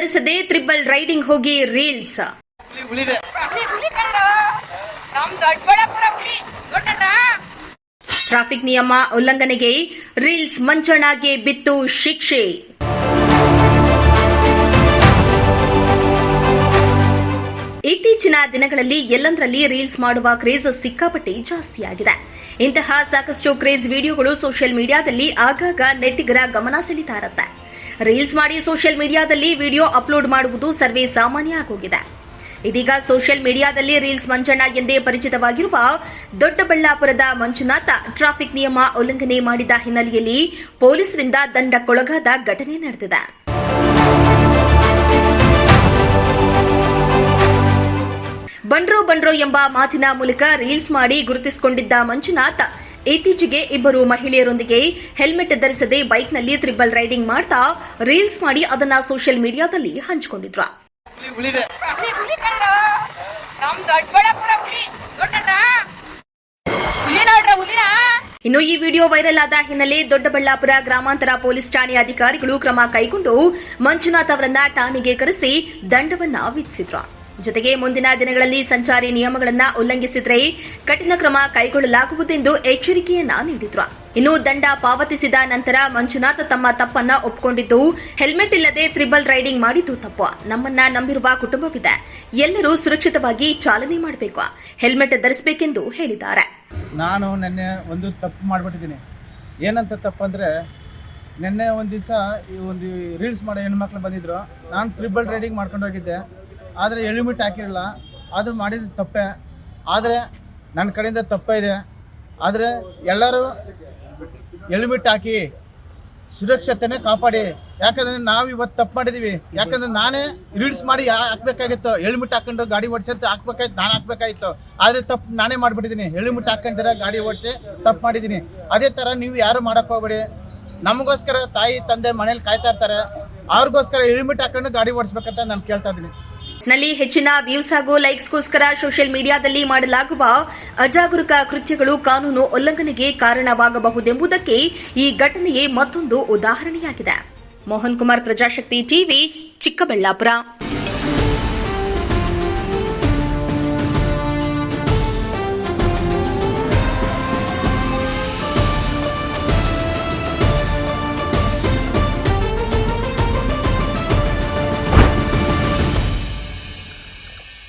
ಧರಿಸದೆ triple riding ಹೋಗಿ reels. Traffic ನಿಯಮ ಉಲ್ಲಂಘನೆಗೆ ರೀಲ್ಸ್ ಮಂಚಣ್ಣಗೆ ಬಿತ್ತು ಶಿಕ್ಷೆ. ಇತ್ತೀಚಿನ ದಿನಗಳಲ್ಲಿ ಎಲ್ಲಂದರಲ್ಲಿ ರೀಲ್ಸ್ ಮಾಡುವ ಕ್ರೇಜ್ ಸಿಕ್ಕಾಪಟ್ಟೆ ಜಾಸ್ತಿಯಾಗಿದೆ. ಇಂತಹ ಸಾಕಷ್ಟು ಕ್ರೇಜ್ ವಿಡಿಯೋಗಳು ಸೋಷಿಯಲ್ ಮೀಡಿಯಾದಲ್ಲಿ ಆಗಾಗ ನೆಟ್ಟಿಗರ ಗಮನ ಸೆಳೀತಾ ಇರುತ್ತೆ. ರೀಲ್ಸ್ ಮಾಡಿ ಸೋಷಿಯಲ್ ಮೀಡಿಯಾದಲ್ಲಿ ವಿಡಿಯೋ ಅಪ್ಲೋಡ್ ಮಾಡುವುದು ಸರ್ವೇ ಸಾಮಾನ್ಯ ಆಗೋಗಿದೆ. ಇದೀಗ ಸೋಷಿಯಲ್ ಮೀಡಿಯಾದಲ್ಲಿ ರೀಲ್ಸ್ ಮಂಜಣ್ಣ ಎಂದೇ ಪರಿಚಿತವಾಗಿರುವ ದೊಡ್ಡಬಳ್ಳಾಪುರದ ಮಂಜುನಾಥ ಟ್ರಾಫಿಕ್ ನಿಯಮ ಉಲ್ಲಂಘನೆ ಮಾಡಿದ ಹಿನ್ನೆಲೆಯಲ್ಲಿ ಪೊಲೀಸರಿಂದ ದಂಡಕ್ಕೊಳಗಾದ ಘಟನೆ ನಡೆದಿದೆ. ಬಂಡ್ರೋ ಎಂಬ ಮಾತಿನ ಮೂಲಕ ರೀಲ್ಸ್ ಮಾಡಿ ಗುರುತಿಸಿಕೊಂಡಿದ್ದ ಮಂಜುನಾಥ್ ಇತ್ತೀಚೆಗೆ ಇಬ್ಬರು ಮಹಿಳೆಯರೊಂದಿಗೆ ಹೆಲ್ಮೆಟ್ ಧರಿಸದೆ ಬೈಕ್ನಲ್ಲಿ ತ್ರಿಬಲ್ ರೈಡಿಂಗ್ ಮಾಡ್ತಾ ರೀಲ್ಸ್ ಮಾಡಿ ಅದನ್ನ ಸೋಷಿಯಲ್ ಮೀಡಿಯಾದಲ್ಲಿ ಹಂಚಿಕೊಂಡಿದ್ರು. ಇನ್ನು ಈ ವಿಡಿಯೋ ವೈರಲ್ ಆದ ಹಿನ್ನೆಲೆ ದೊಡ್ಡಬಳ್ಳಾಪುರ ಗ್ರಾಮಾಂತರ ಪೊಲೀಸ್ ಠಾಣೆ ಅಧಿಕಾರಿಗಳು ಕ್ರಮ ಕೈಗೊಂಡು ಮಂಜುನಾಥ್ ಅವರನ್ನ ಠಾಣೆಗೆ ಕರೆಸಿ ದಂಡವನ್ನ ವಿಧಿಸಿದ್ರು. ಜೊತೆಗೆ ಮುಂದಿನ ದಿನಗಳಲ್ಲಿ ಸಂಚಾರಿ ನಿಯಮಗಳನ್ನು ಉಲ್ಲಂಘಿಸಿದರೆ ಕಠಿಣ ಕ್ರಮ ಕೈಗೊಳ್ಳಲಾಗುವುದೆಂದು ಎಚ್ಚರಿಕೆಯನ್ನ ನೀಡಿದ್ರು. ಇನ್ನು ದಂಡ ಪಾವತಿಸಿದ ನಂತರ ಮಂಜುನಾಥ್ ತಮ್ಮ ತಪ್ಪನ್ನ ಒಪ್ಪಿಕೊಂಡಿದ್ದು, ಹೆಲ್ಮೆಟ್ ಇಲ್ಲದೆ ತ್ರಿಬಲ್ ರೈಡಿಂಗ್ ಮಾಡಿದ್ದು ತಪ್ಪು. ನಮ್ಮನ್ನ ನಂಬಿರುವ ಕುಟುಂಬವಿದೆ. ಎಲ್ಲರೂ ಸುರಕ್ಷಿತವಾಗಿ ಚಾಲನೆ ಮಾಡಬೇಕು, ಹೆಲ್ಮೆಟ್ ಧರಿಸಬೇಕೆಂದು ಹೇಳಿದ್ದಾರೆ. ನಾನು ನಿನ್ನೆ ಒಂದು ತಪ್ಪು ಮಾಡಿಬಿಟ್ಟಿದ್ದೀನಿ. ಏನಂತ ತಪ್ಪಂದ್ರೆ, ನಿನ್ನೆ ಒಂದು ದಿವಸ ಈ ಒಂದು ರೀಲ್ಸ್ ಮಾಡೋ ಹೆಣ್ಮಕ್ಳು ಬಂದಿದ್ರು. ನಾನು ತ್ರಿಬಲ್ ರೈಡಿಂಗ್ ಮಾಡ್ಕೊಂಡು ಹೋಗಿದ್ದೆ. ಆದರೆ ಹೆಲ್ಮೆಟ್ ಹಾಕಿರಲಿಲ್ಲ. ಅದು ಮಾಡಿದ ತಪ್ಪೆ. ಆದರೆ ನನ್ನ ಕಡೆಯಿಂದ ತಪ್ಪೇ ಇದೆ. ಆದರೆ ಎಲ್ಲರೂ ಹೆಲ್ಮೆಟ್ ಹಾಕಿ ಸುರಕ್ಷತೆನೇ ಕಾಪಾಡಿ. ಯಾಕಂದರೆ ನಾವು ಇವತ್ತು ತಪ್ಪು ಮಾಡಿದ್ದೀವಿ. ಯಾಕಂದರೆ ನಾನೇ ರೀಲ್ಸ್ ಮಾಡಿ ಹಾಕ್ಬೇಕಾಗಿತ್ತು. ಹೆಲ್ಮೆಟ್ ಹಾಕೊಂಡು ಗಾಡಿ ಓಡಿಸೋದು ಹಾಕ್ಬೇಕಾಯ್ತು, ನಾನು ಹಾಕ್ಬೇಕಾಗಿತ್ತು. ಆದರೆ ತಪ್ಪು ನಾನೇ ಮಾಡಿಬಿಟ್ಟಿದ್ದೀನಿ. ಹೆಲ್ಮೆಟ್ ಹಾಕೊಂತೀರ ಗಾಡಿ ಓಡಿಸಿ ತಪ್ಪು ಮಾಡಿದ್ದೀನಿ. ಅದೇ ಥರ ನೀವು ಯಾರು ಮಾಡೋಕ್ಕೆ ಹೋಗ್ಬೇಡಿ. ನಮಗೋಸ್ಕರ ತಾಯಿ ತಂದೆ ಮನೇಲಿ ಕಾಯ್ತಾ ಇರ್ತಾರೆ. ಅವ್ರಿಗೋಸ್ಕರ ಹೆಲ್ಮೆಟ್ ಹಾಕೊಂಡು ಗಾಡಿ ಓಡಿಸ್ಬೇಕಂತ ನಾನು ಕೇಳ್ತಾ ಇದ್ದೀನಿ. ನಲ್ಲಿ ಹೆಚ್ಚಿನ ವ್ಯೂಸ್ ಹಾಗೂ ಲೈಕ್ಸ್ಗೋಸ್ಕರ ಸೋಷಿಯಲ್ ಮೀಡಿಯಾದಲ್ಲಿ ಮಾಡಲಾಗುವ ಅಜಾಗರೂಕ ಕೃತ್ಯಗಳು ಕಾನೂನು ಉಲ್ಲಂಘನೆಗೆ ಕಾರಣವಾಗಬಹುದೆಂಬುದಕ್ಕೆ ಈ ಘಟನೆಯೇ ಮತ್ತೊಂದು ಉದಾಹರಣೆಯಾಗಿದೆ. ಮೋಹನ್ ಕುಮಾರ್, ಪ್ರಜಾಶಕ್ತಿ ಟಿವಿ, ಚಿಕ್ಕಬಳ್ಳಾಪುರ.